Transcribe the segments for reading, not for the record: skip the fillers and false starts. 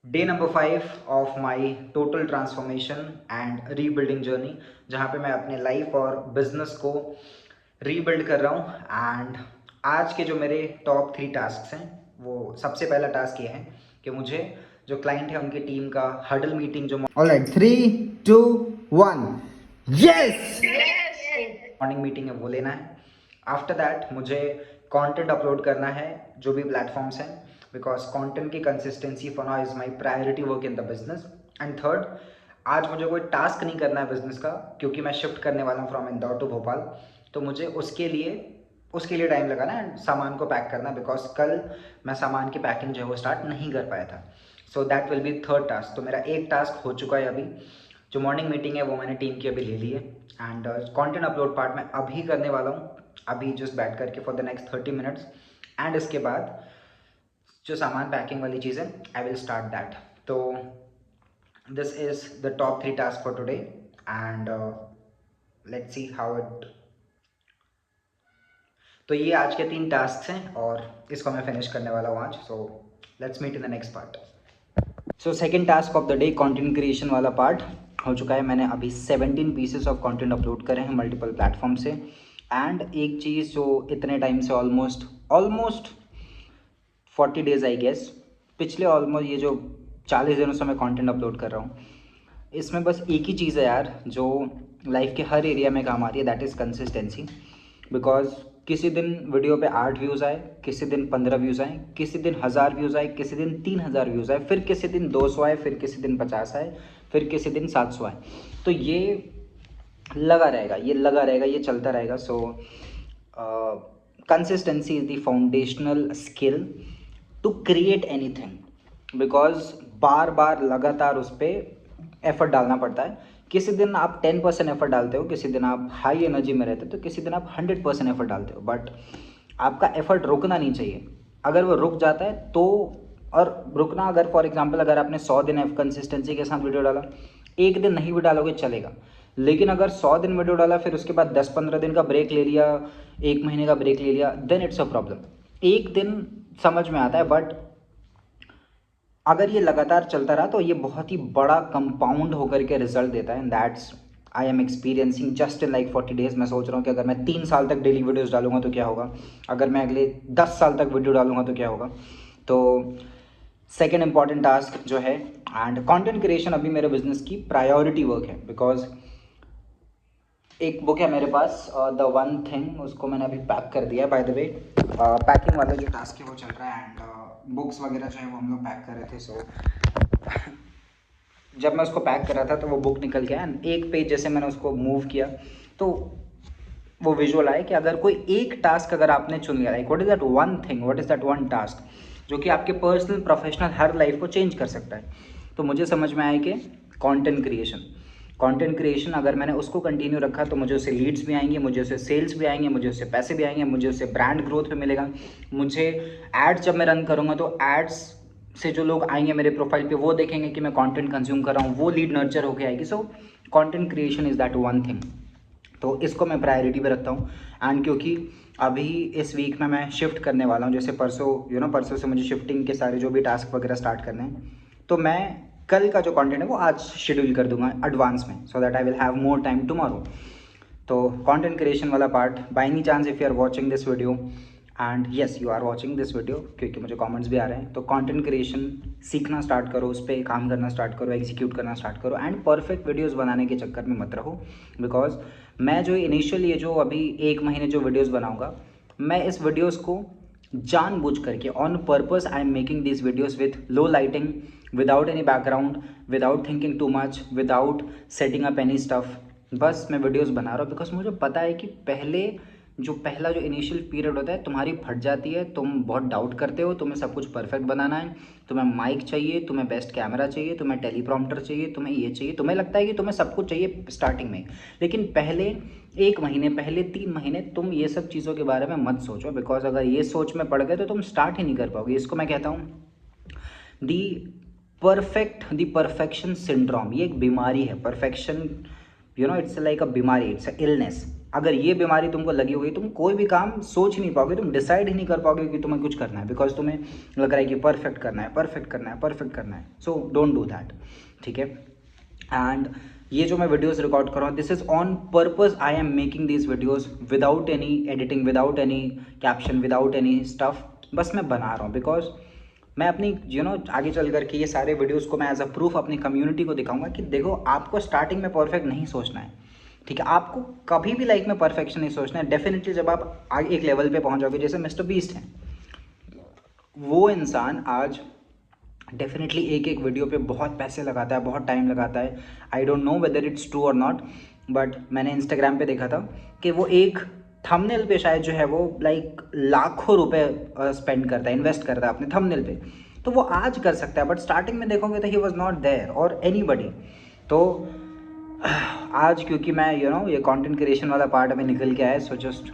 Day number 5 of my total transformation and rebuilding journey, जहाँ पे मैं अपने लाइफ और बिजनेस को रीबिल्ड कर रहा हूँ। एंड आज के जो मेरे टॉप 3 टास्क हैं, वो सबसे पहला टास्क ये है कि मुझे जो क्लाइंट है उनकी टीम का हडल मीटिंग जो ऑलराइट 3 2 1 यस मॉर्निंग मीटिंग है वो लेना है। आफ्टर दैट मुझे कंटेंट अपलोड करना है जो भी प्लेटफॉर्म्स हैं, बिकॉज कंटेंट की consistency for now is my priority work in the business. And third, आज मुझे कोई टास्क नहीं करना है बिजनेस का, क्योंकि मैं शिफ्ट करने वाला हूँ फ्रॉम इंदौर टू भोपाल। तो मुझे उसके लिए टाइम लगाना है, सामान को पैक करना, बिकॉज कल मैं सामान की पैकिंग जो है वो स्टार्ट नहीं कर पाया था। So that will B third task. तो मेरा एक टास्क हो चुका है अभी, जो मॉर्निंग मीटिंग है वो मैंने टीम की अभी ले ली है। एंड कंटेंट अपलोड पार्ट मैं अभी करने वाला हूँ, अभी जस्ट बैठ करके for the next 30 minutes. And इसके बाद जो सामान पैकिंग वाली चीज़ है, आई विल स्टार्ट दैट। तो this is the top 3 task for today and let's see how it. तो ये आज के 3 टास्क हैं और इसको मैं फिनिश करने वाला हूँ आज। So let's meet in the next part. So second task of the day, content creation वाला पार्ट हो चुका है। मैंने अभी 17 पीसेस ऑफ कंटेंट अपलोड करे हैं मल्टीपल प्लेटफॉर्म से। एंड एक चीज़ जो इतने टाइम से ऑलमोस्ट 40 डेज आई गेस, पिछले ऑलमोस्ट ये जो 40 दिनों से मैं कंटेंट अपलोड कर रहा हूँ, इसमें बस एक ही चीज़ है यार जो लाइफ के हर एरिया में काम आती है, दैट इज़ कंसिस्टेंसी। बिकॉज किसी दिन वीडियो पे 8 व्यूज़ आए, किसी दिन 15 व्यूज़ आए, किसी दिन 1000 व्यूज़ आए, किसी दिन 3000 व्यूज़ आए, फिर किसी दिन 200 आए, फिर किसी दिन 50 आए, फिर किसी दिन 700 आए। तो ये लगा रहेगा, ये चलता रहेगा। So consistency is the foundational skill to create anything, because बार बार लगातार उस पर एफर्ट डालना पड़ता है। किसी दिन आप 10% एफर्ट डालते हो, किसी दिन आप हाई एनर्जी में रहते हो, तो किसी दिन आप 100% एफर्ट डालते हो। बट आपका एफर्ट रुकना नहीं चाहिए। अगर वो रुक जाता है तो, और रुकना, अगर फॉर एग्जांपल अगर आपने 100 दिन कंसिस्टेंसी के साथ वीडियो डाला, एक दिन नहीं भी डालोगे चलेगा। लेकिन अगर 100 दिन वीडियो डाला, फिर उसके बाद 10-15 दिन का ब्रेक ले लिया, एक महीने का ब्रेक ले लिया, देन इट्स अ प्रॉब्लम। एक दिन समझ में आता है, बट अगर ये लगातार चलता रहा तो ये बहुत ही बड़ा कंपाउंड होकर के रिजल्ट देता है। And that's I am experiencing just in like 40 days. मैं सोच रहा हूँ कि अगर मैं 3 साल तक डेली वीडियोस डालूंगा तो क्या होगा, अगर मैं अगले 10 साल तक वीडियो डालूंगा तो क्या होगा। तो सेकेंड इंपॉर्टेंट टास्क जो है, एंड कंटेंट क्रिएशन अभी मेरे बिजनेस की प्रायोरिटी वर्क है। बिकॉज एक बुक है मेरे पास, द वन थिंग, उसको मैंने अभी पैक कर दिया है। बाय द वे पैकिंग वाला जो टास्क है वो चल रहा है, एंड बुक्स वगैरह जो है वो हम लोग पैक कर रहे थे। सो जब मैं उसको पैक कर रहा था तो वो बुक निकल गया, एंड एक पेज जैसे मैंने उसको मूव किया तो वो विजुअल आए कि अगर कोई एक टास्क अगर आपने चुन लिया, like what is that one thing, what is that one task जो कि आपके पर्सनल प्रोफेशनल हर लाइफ को चेंज कर सकता है। तो मुझे समझ में आया कि कंटेंट क्रिएशन अगर मैंने उसको कंटिन्यू रखा तो मुझे उससे लीड्स भी आएंगे, मुझे उससे सेल्स भी आएंगे, मुझे उससे पैसे भी आएंगे, मुझे उससे ब्रांड ग्रोथ भी मिलेगा। मुझे एड्स जब मैं रन करूँगा तो एड्स से जो लोग आएंगे मेरे प्रोफाइल पे वो देखेंगे कि मैं कंटेंट कंज्यूम कर रहा हूँ, वो लीड नर्चर होके आएगी। So content creation is that one thing. तो इसको मैं प्रायोरिटी पे रखता हूँ। एंड क्योंकि अभी इस वीक में मैं शिफ्ट करने वाला हूँ, जैसे परसों परसों से मुझे शिफ्टिंग के सारे जो भी टास्क वगैरह स्टार्ट करने हैं, तो मैं कल का जो कंटेंट है वो आज शेड्यूल कर दूंगा एडवांस में, so that I will have more time tomorrow. तो कंटेंट क्रिएशन वाला part, by any chance if you are watching this video, and yes you are watching this video, क्योंकि मुझे कमेंट्स भी आ रहे हैं, तो कंटेंट क्रिएशन सीखना स्टार्ट करो, उस पर काम करना स्टार्ट करो, एग्जीक्यूट करना स्टार्ट करो। एंड परफेक्ट वीडियोस बनाने के चक्कर में मत रहो। बिकॉज मैं जो इनिशियल ये जो अभी 1 महीने जो वीडियोस बनाऊंगा, मैं इस वीडियोस को जानबूझ करके on purpose I am making this videos with low lighting, without any background, without thinking too much, without setting up any stuff. बस मैं वीडियोस बना रहा हूँ बिकॉज मुझे पता है कि पहला जो इनिशियल पीरियड होता है तुम्हारी फट जाती है, तुम बहुत डाउट करते हो, तुम्हें सब कुछ परफेक्ट बनाना है, तुम्हें माइक चाहिए, तुम्हें बेस्ट कैमरा चाहिए, तुम्हें टेलीप्रॉम्प्टर चाहिए, तुम्हें ये चाहिए, तुम्हें लगता है कि तुम्हें सब कुछ चाहिए स्टार्टिंग में। लेकिन पहले 1 महीने, पहले 3 महीने तुम ये सब चीज़ों के बारे में मत सोचो, बिकॉज अगर ये सोच में पड़ गए तो तुम स्टार्ट ही नहीं कर पाओगे। इसको मैं कहता हूँ दी परफेक्शन सिंड्रोम। ये एक बीमारी है, परफेक्शन, इट्स लाइक अ बीमारी, इट्स अ इलनेस। अगर ये बीमारी तुमको लगी हुई, तुम कोई भी काम सोच नहीं पाओगे, तुम डिसाइड ही नहीं कर पाओगे कि तुम्हें कुछ करना है, बिकॉज तुम्हें लग रहा है कि परफेक्ट करना है, परफेक्ट करना है, परफेक्ट करना है. So don't do that. ठीक है. एंड ये जो मैं वीडियोस रिकॉर्ड कर रहा हूँ, this is on purpose. I am making these videos without any editing, without any caption, without any stuff. बस मैं बना रहा हूँ बिकॉज मैं अपनी आगे चल करके ये सारे वीडियोस को मैं एज अ प्रूफ अपनी कम्युनिटी को दिखाऊंगा कि देखो, आपको स्टार्टिंग में परफेक्ट नहीं सोचना है. ठीक है. आपको कभी भी लाइफ में परफेक्शन नहीं सोचना है. डेफिनेटली जब आप आगे एक लेवल पे पहुंच जाओगे, जैसे मिस्टर बीस्ट हैं, वो इंसान आज डेफिनेटली एक एक वीडियो पे बहुत पैसे लगाता है, बहुत टाइम लगाता है. I don't know whether it's true और नॉट, बट मैंने इंस्टाग्राम पे देखा था कि वो एक थंबनेल पे शायद जो है वो लाइक लाखों रुपए स्पेंड करता है, इन्वेस्ट करता है अपने थंबनेल पे. तो वो आज कर सकता है, बट स्टार्टिंग में देखोगे तो ही वॉज नॉट देयर और एनीबडी. तो आज क्योंकि मैं ये कंटेंट क्रिएशन वाला पार्ट अभी निकल के आया, सो जस्ट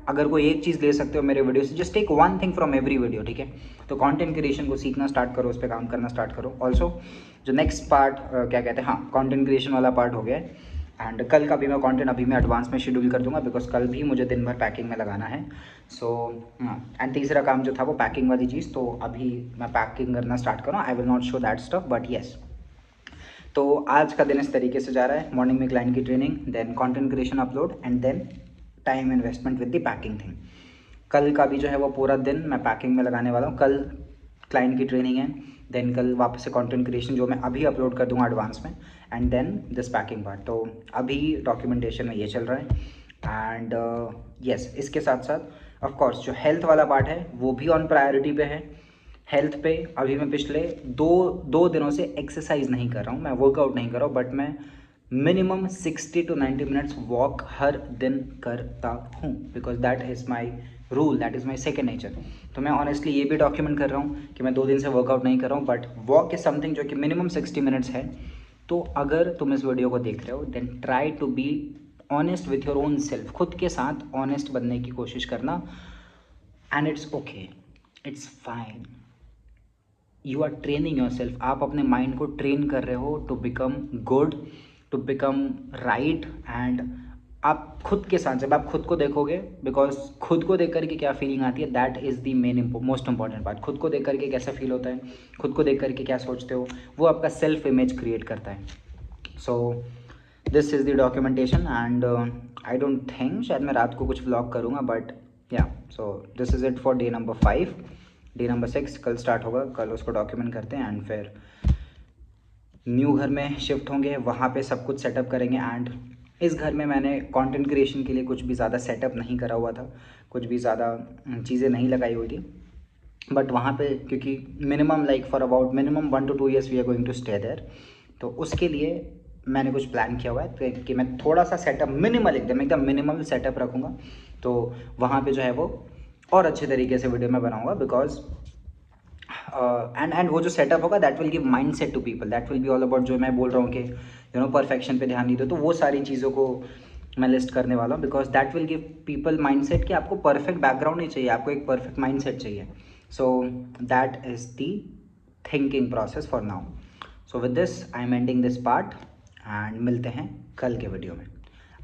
अगर कोई एक चीज़ ले सकते हो मेरे वीडियो से, just take one thing from every video. ठीक है. तो कंटेंट क्रिएशन को सीखना स्टार्ट करो, उस पर काम करना स्टार्ट करो. ऑल्सो जो नेक्स्ट पार्ट क्या कहते हैं, हाँ, कंटेंट क्रिएशन वाला पार्ट हो गया है. एंड कल का भी मैं कंटेंट अभी मैं एडवांस में शेड्यूल कर दूंगा, बिकॉज कल भी मुझे दिन भर पैकिंग में लगाना है. सो एंड तीसरा काम जो था वो पैकिंग वाली चीज़, तो अभी मैं पैकिंग करना स्टार्ट करूँ. I will not show that stuff, but yes. तो आज का दिन इस तरीके से जा रहा है. मॉर्निंग में क्लाइंट की training, then content creation upload, and then time investment with the packing thing. कल का भी जो है वो पूरा दिन मैं पैकिंग में लगाने वाला हूँ. कल क्लाइंट की ट्रेनिंग है, देन कल वापस से कंटेंट क्रिएशन जो मैं अभी अपलोड कर दूंगा एडवांस में, and then this packing part. तो अभी डॉक्यूमेंटेशन में ये चल रहा है. एंड येस, इसके साथ साथ ऑफ कोर्स जो हेल्थ वाला पार्ट है वो भी ऑन प्रायोरिटी पे है. हेल्थ पे अभी मैं पिछले दो दिनों से एक्सरसाइज नहीं कर रहा हूँ, मैं वर्कआउट नहीं कर रहा हूँ, बट मैं मिनिमम 60 to 90 मिनट्स वॉक हर दिन करता हूँ, because that is my rule, that is my second nature. तो मैं ऑनेस्टली ये भी डॉक्यूमेंट कर रहा हूँ कि मैं 2 दिन से वर्कआउट नहीं कर रहा हूँ, बट वॉक इज़ समथिंग जो कि मिनिमम 60 मिनट्स है. तो अगर तुम इस वीडियो को देख रहे हो, then try to be honest with your own self. खुद के साथ ऑनेस्ट बनने की कोशिश करना. And it's okay, it's fine. You are training yourself. आप अपने माइंड को ट्रेन कर रहे हो to become good, to become right. And आप खुद के साथ जब आप खुद को देखोगे, बिकॉज खुद को देख करके क्या फीलिंग आती है, that is the main most important part. खुद को देख करके कैसा फील होता है, खुद को देख करके क्या सोचते हो, वो आपका सेल्फ इमेज क्रिएट करता है. So this is the documentation. And I don't think शायद मैं रात को कुछ व्लॉग करूँगा, बट या. So this is it for day number 5. Day number 6 कल स्टार्ट होगा, कल उसको डॉक्यूमेंट करते हैं. एंड फिर न्यू घर में शिफ्ट होंगे, वहाँ पे सब कुछ सेटअप करेंगे. एंड इस घर में मैंने कंटेंट क्रिएशन के लिए कुछ भी ज़्यादा सेटअप नहीं करा हुआ था, कुछ भी ज़्यादा चीज़ें नहीं लगाई हुई थी. बट वहाँ पे क्योंकि minimum like for about minimum 1 to 2 years we are going to stay there, तो उसके लिए मैंने कुछ प्लान किया हुआ है कि मैं थोड़ा सा सेटअप मिनिमल, एकदम मिनिमल सेटअप रखूँगा. तो वहाँ पे जो है वो और अच्छे तरीके से वीडियो में बनाऊँगा, बिकॉज एंड वो जो सेटअप होगा that will give mindset to people. That will be all about जो मैं बोल रहा हूँ कि परफेक्शन पे ध्यान नहीं दो, तो वो सारी चीज़ों को मैं लिस्ट करने वाला हूँ, because that will give people mind set कि आपको परफेक्ट बैकग्राउंड नहीं चाहिए, आपको एक परफेक्ट माइंड सेट चाहिए. So that is the thinking process for now. So with this I am ending this part and मिलते हैं कल के वीडियो में.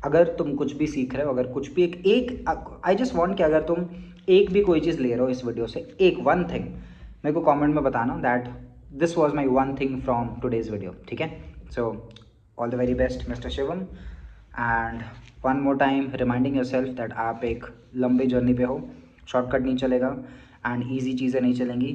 अगर तुम कुछ भी सीख रहे हो, अगर कुछ भी एक आई जस्ट वॉन्ट कि अगर तुम एक भी कोई चीज़ ले रहे हो इस वीडियो से, एक वन थिंग मेरे को कमेंट में बताना that this was my one thing from today's video. ठीक है. So all the very best mister Shivam. And one more time reminding your self that आप एक लंबी जर्नी पे हो, शॉर्टकट नहीं चलेगा एंड ईजी चीज़ें नहीं चलेंगी,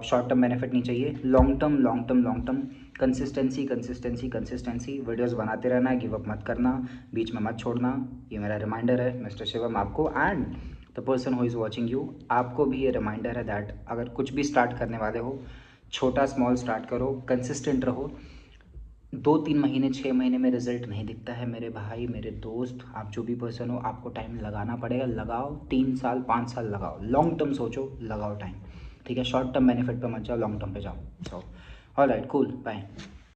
शॉर्ट टर्म बेनिफिट नहीं चाहिए, लॉन्ग टर्म कंसिस्टेंसी. वीडियोस बनाते रहना, गिव अप मत करना, बीच में मत छोड़ना. ये मेरा रिमाइंडर है मिस्टर शिवम आपको, and the person who is watching you, आपको भी ये रिमाइंडर है दैट अगर कुछ भी स्टार्ट करने वाले हो, छोटा स्मॉल स्टार्ट करो, कंसिस्टेंट रहो. 2-3 महीने 6 महीने में रिजल्ट नहीं दिखता है मेरे भाई, मेरे दोस्त, आप जो भी पर्सन हो, आपको टाइम लगाना पड़ेगा. लगाओ, 3 साल 5 साल लगाओ, लॉन्ग टर्म सोचो, लगाओ टाइम. ठीक है. शॉर्ट टर्म बेनिफिट पे मत जाओ, लॉन्ग टर्म पे जाओ. So all right, cool, bye.